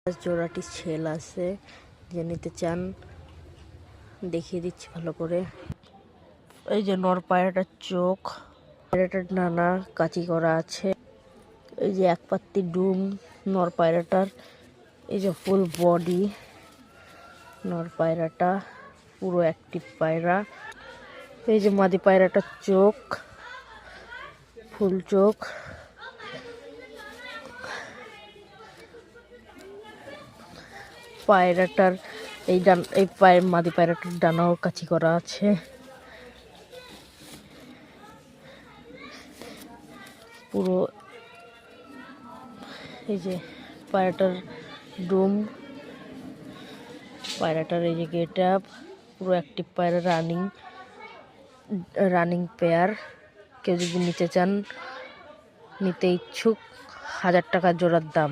জোড়াটি ছেল আছে, যে নিতে চান দেখিয়ে দিচ্ছি ভালো করে। এই যে নর পায়রাটার চোখ, পায়রাটার ডানা কাচি করা আছে। এই যে এক পাত্তি ডুম নর পায়রাটার। এই যে ফুল বডি নর পায়রাটা, পুরো অ্যাক্টিভ পায়রা। এই যে মাদি পায়রাটার চোখ, ফুল চোখ। পায়রাটার এই মাদি পায়রাটার ডানাও কাচি করা আছে। পুরো এই যে পায়রাটার ডুম, পায়রাটার এই যে গেট আপ, পুরো অ্যাক্টিভ পায়রা, রানিং পেয়ার। কেউ যদি নিতে চান, নিতে ইচ্ছুক, 1000 টাকা জোড়ার দাম।